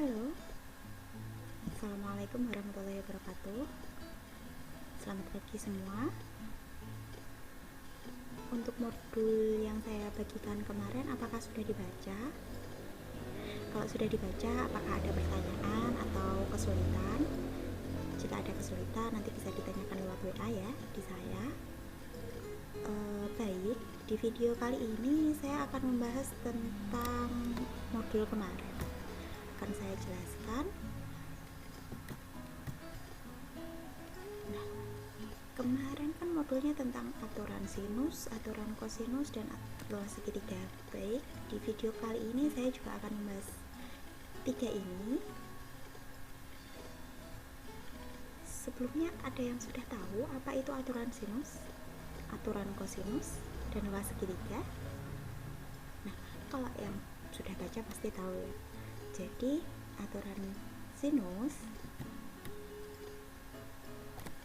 Halo, Assalamualaikum warahmatullahi wabarakatuh. Selamat pagi semua. Untuk modul yang saya bagikan kemarin, apakah sudah dibaca? Kalau sudah dibaca, apakah ada pertanyaan atau kesulitan? Jika ada kesulitan, nanti bisa ditanyakan lewat WA ya, di saya. Baik, di video kali ini saya akan membahas tentang modul kemarin. Akan saya jelaskan. Nah, kemarin kan modulnya tentang aturan sinus, aturan kosinus, dan luas segitiga. Baik, di video kali ini saya juga akan membahas tiga ini. Sebelumnya ada yang sudah tahu apa itu aturan sinus, aturan kosinus, dan luas segitiga? Nah, kalau yang sudah baca pasti tahu ya. Jadi, aturan sinus.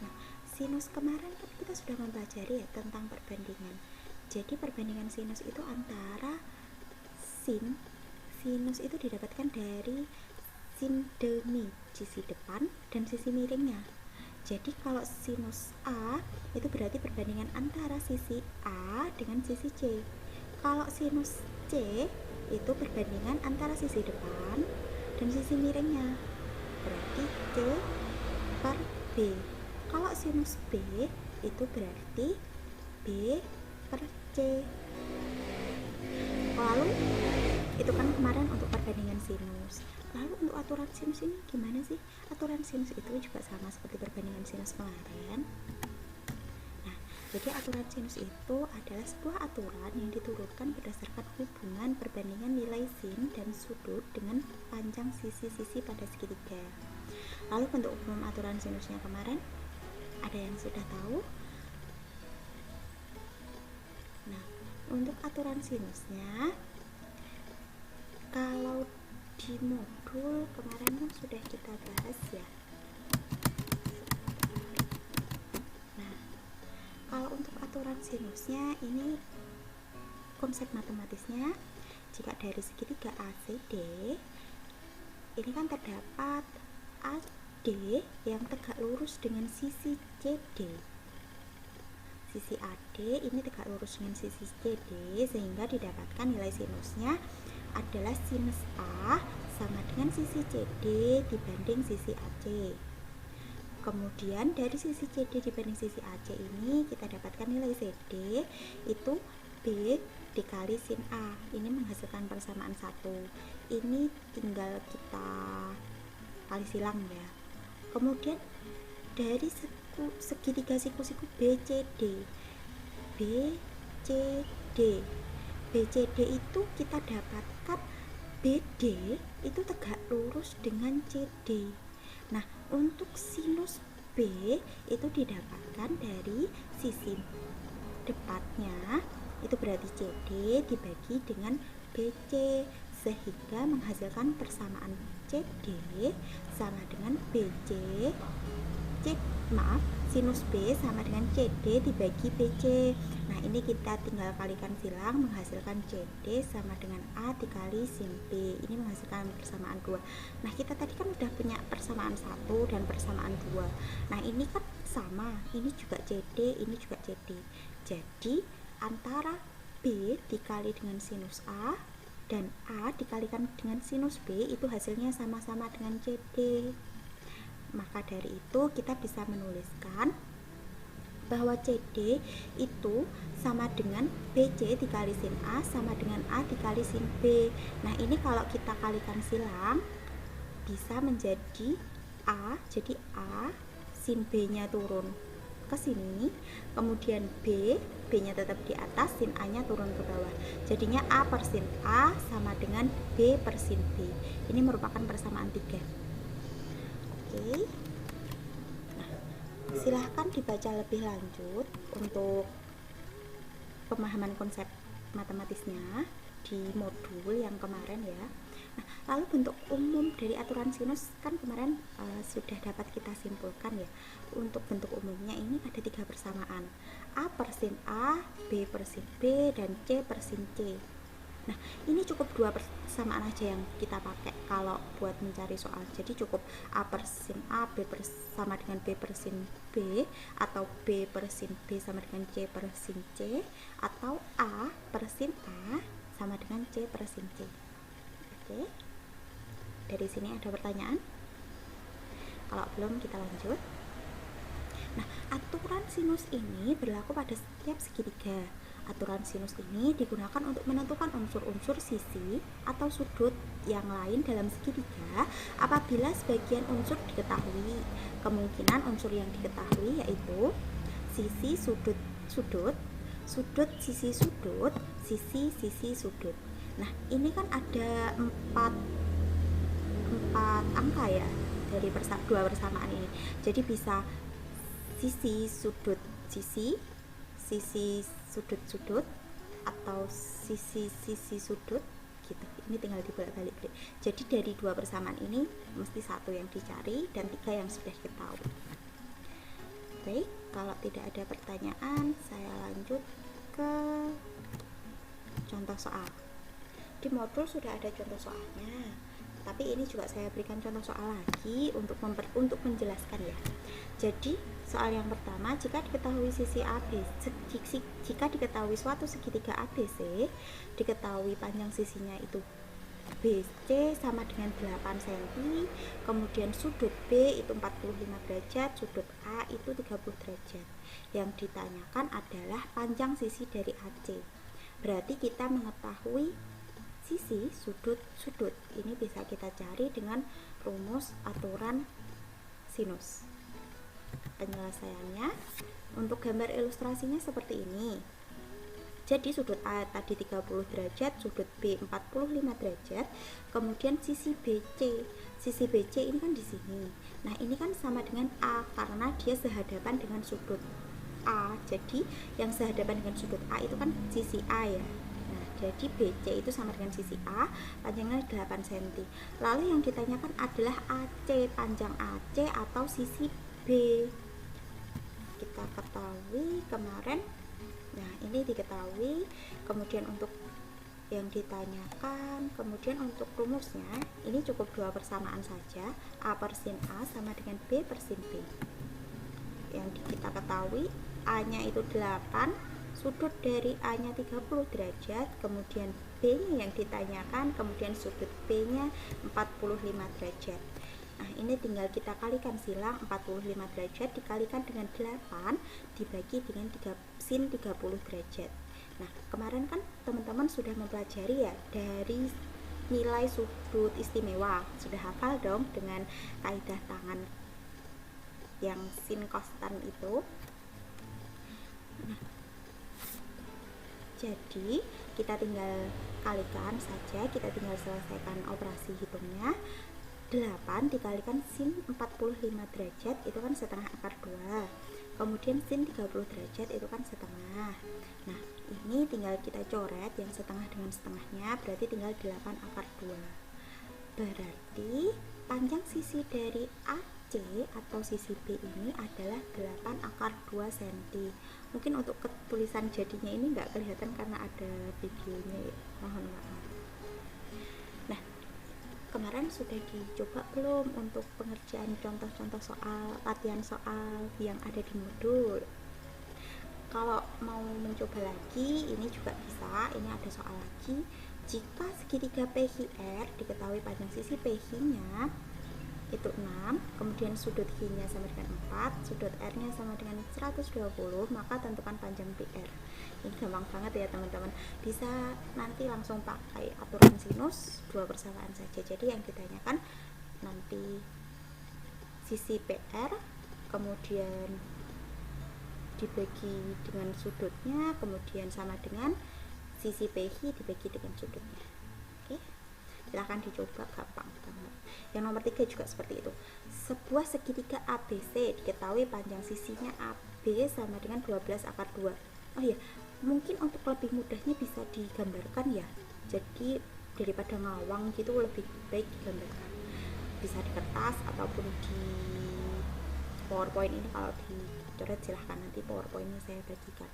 Nah, sinus kemarin kan kita sudah mempelajari ya tentang perbandingan. Jadi, perbandingan sinus itu antara sinus itu didapatkan dari sin demi sisi depan dan sisi miringnya. Jadi kalau sinus A itu berarti perbandingan antara sisi A dengan sisi C. Kalau sinus C itu perbandingan antara sisi depan dan sisi miringnya, berarti C per B. Kalau sinus B itu berarti B per C. Lalu itu kan kemarin untuk perbandingan sinus. Lalu untuk aturan sinus ini gimana sih? Aturan sinus itu juga sama seperti perbandingan sinus kemarin. Nah, jadi aturan sinus itu adalah sebuah aturan yang diturunkan berdasarkan hubungan perbandingan nilai sin dan sudut dengan panjang sisi-sisi pada segitiga. Lalu bentuk umum aturan sinusnya kemarin, ada yang sudah tahu? Nah, untuk aturan sinusnya, kalau di modul kemarin kan sudah kita bahas ya. Nah, kalau untuk aturan sinusnya ini konsep matematisnya, jika dari segitiga ACD ini kan terdapat AD yang tegak lurus dengan sisi CD. Sisi AD ini tegak lurus dengan sisi CD, sehingga didapatkan nilai sinusnya adalah sinus A sama dengan sisi CD dibanding sisi AC. Kemudian dari sisi CD dibanding sisi AC ini kita dapatkan nilai CD itu B dikali sin A. Ini menghasilkan persamaan 1. Ini tinggal kita kali silang ya. Kemudian dari segitiga siku-siku BCD itu kita dapatkan BD itu tegak lurus dengan CD. Nah, untuk sinus B itu didapatkan dari sisi depannya, itu berarti CD dibagi dengan BC, sehingga menghasilkan persamaan CD sama dengan BC. Sinus B sama dengan CD dibagi BC. Nah, ini kita tinggal kalikan silang, menghasilkan CD sama dengan A dikali sin B. Ini menghasilkan persamaan 2. Nah, kita tadi kan udah punya persamaan 1 dan persamaan 2. Nah, ini kan sama, ini juga CD, ini juga CD. Jadi, antara B dikali dengan sinus A dan A dikalikan dengan sinus B itu hasilnya sama-sama dengan CD. Maka dari itu kita bisa menuliskan bahwa CD itu sama dengan BC dikali sin A sama dengan A dikali sin B. Nah, ini kalau kita kalikan silang bisa menjadi A, jadi A sin B nya turun ke sini, kemudian B nya tetap di atas, sin A nya turun ke bawah, jadinya A per sin A sama dengan B per sin B. Ini merupakan persamaan 3. Oke. Nah, silahkan dibaca lebih lanjut untuk pemahaman konsep matematisnya di modul yang kemarin ya. Nah, lalu bentuk umum dari aturan sinus kan kemarin sudah dapat kita simpulkan ya. Untuk bentuk umumnya ini ada 3 persamaan, A per sin A, B per sin B, dan C per sin C. Nah, ini cukup dua persamaan aja yang kita pakai kalau buat mencari soal. Jadi cukup A per sin A, sama dengan B per sin B, atau B per sin B sama dengan C per sin C, atau A per sin A sama dengan C per sin C. Oke. Dari sini ada pertanyaan? Kalau belum, kita lanjut. Nah, aturan sinus ini berlaku pada setiap segitiga. Aturan sinus ini digunakan untuk menentukan unsur-unsur sisi atau sudut yang lain dalam segitiga apabila sebagian unsur diketahui. Kemungkinan unsur yang diketahui yaitu sisi, sudut, sudut, sudut, sisi, sudut, sisi sudut. Nah, ini kan ada empat angka ya dari dua persamaan ini. Jadi bisa sisi, sudut, sisi sudut atau sisi sudut gitu. Ini tinggal dibolak-balik. Jadi dari dua persamaan ini mesti satu yang dicari dan tiga yang sudah diketahui. Baik, kalau tidak ada pertanyaan, saya lanjut ke contoh soal. Di modul sudah ada contoh soalnya, tapi ini juga saya berikan contoh soal lagi untuk menjelaskan ya. Jadi soal yang pertama, jika diketahui sisi ABC, jika diketahui suatu segitiga ABC, diketahui panjang sisinya itu BC sama dengan 8 cm, kemudian sudut B itu 45 derajat, sudut A itu 30 derajat. Yang ditanyakan adalah panjang sisi dari AC. Berarti kita mengetahui sisi, sudut. Ini bisa kita cari dengan rumus aturan sinus. Penyelesaiannya untuk gambar ilustrasinya seperti ini. Jadi sudut A tadi 30 derajat, sudut B 45 derajat, kemudian sisi BC. Sisi BC ini kan di sini. Nah, ini kan sama dengan A karena dia sehadapan dengan sudut A. Jadi yang sehadapan dengan sudut A itu kan sisi A ya. Nah, jadi BC itu sama dengan sisi A, panjangnya 8 cm. Lalu yang ditanyakan adalah AC, panjang AC atau sisi B. Kita ketahui kemarin. Nah, ini diketahui. Kemudian untuk yang ditanyakan, kemudian untuk rumusnya ini cukup dua persamaan saja, A per sin A sama dengan B per sin B. Yang kita ketahui A nya itu 8, sudut dari A nya 30 derajat, kemudian B nya yang ditanyakan, kemudian sudut B nya 45 derajat. Nah, ini tinggal kita kalikan silang. 45 derajat dikalikan dengan 8 dibagi dengan sin 30 derajat. Nah, kemarin kan teman-teman sudah mempelajari ya dari nilai sudut istimewa. Sudah hafal dong dengan kaidah tangan yang sin konstan itu. Nah, jadi kita tinggal kalikan saja, kita tinggal selesaikan operasi hitungnya. 8 dikalikan sin 45 derajat itu kan setengah akar 2, kemudian sin 30 derajat itu kan setengah. Nah, ini tinggal kita coret yang setengah dengan setengahnya, berarti tinggal 8 akar 2. Berarti panjang sisi dari AC atau sisi B ini adalah 8 akar 2 cm. Mungkin untuk ketulisan jadinya ini nggak kelihatan karena ada videonya ya, mohon maaf. Nah, kemarin sudah dicoba belum untuk pengerjaan contoh-contoh soal, latihan soal yang ada di modul? Kalau mau mencoba lagi, ini juga bisa. Ini ada soal lagi. Jika segitiga PQR diketahui panjang sisi PQ-nya itu 6, kemudian sudut Q-nya sama dengan 4, sudut R-nya sama dengan 120, maka tentukan panjang PR. Ini gampang banget ya teman-teman, bisa nanti langsung pakai aturan sinus, dua persamaan saja. Jadi yang ditanyakan nanti sisi PR, kemudian dibagi dengan sudutnya, kemudian sama dengan sisi PQ dibagi dengan sudutnya. Oke, silahkan dicoba, gampang banget. Yang nomor 3 juga seperti itu. Sebuah segitiga ABC diketahui panjang sisinya AB sama dengan 12 akar 2. Oh iya, mungkin untuk lebih mudahnya bisa digambarkan ya. Jadi daripada ngawang gitu lebih baik digambarkan. Bisa di kertas ataupun di PowerPoint. Ini kalau dicoret silahkan, nanti PowerPointnya saya bagikan.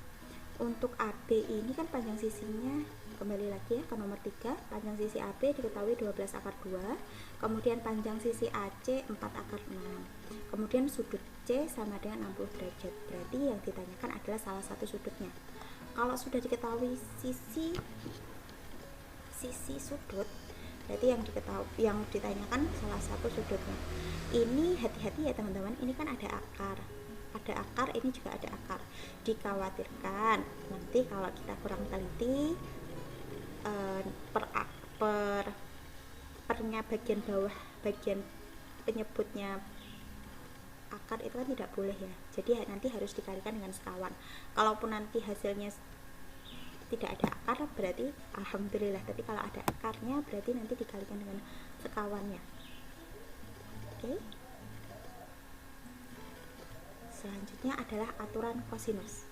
Untuk AB ini kan panjang sisinya, kembali lagi ya ke nomor 3, panjang sisi AB diketahui 12 akar 2, kemudian panjang sisi AC 4 akar 6, kemudian sudut C sama dengan 60 derajat. Berarti yang ditanyakan adalah salah satu sudutnya. Kalau sudah diketahui sisi sudut, berarti yang ditanyakan salah satu sudutnya. Ini hati-hati ya teman-teman, ini kan ada akar, ini juga ada akar. Dikhawatirkan nanti kalau kita kurang teliti, pernya bagian bawah, bagian penyebutnya akar itu kan tidak boleh ya, jadi nanti harus dikalikan dengan sekawan. Kalaupun nanti hasilnya tidak ada akar berarti alhamdulillah, tapi kalau ada akarnya berarti nanti dikalikan dengan sekawannya. Oke. Selanjutnya adalah aturan kosinus.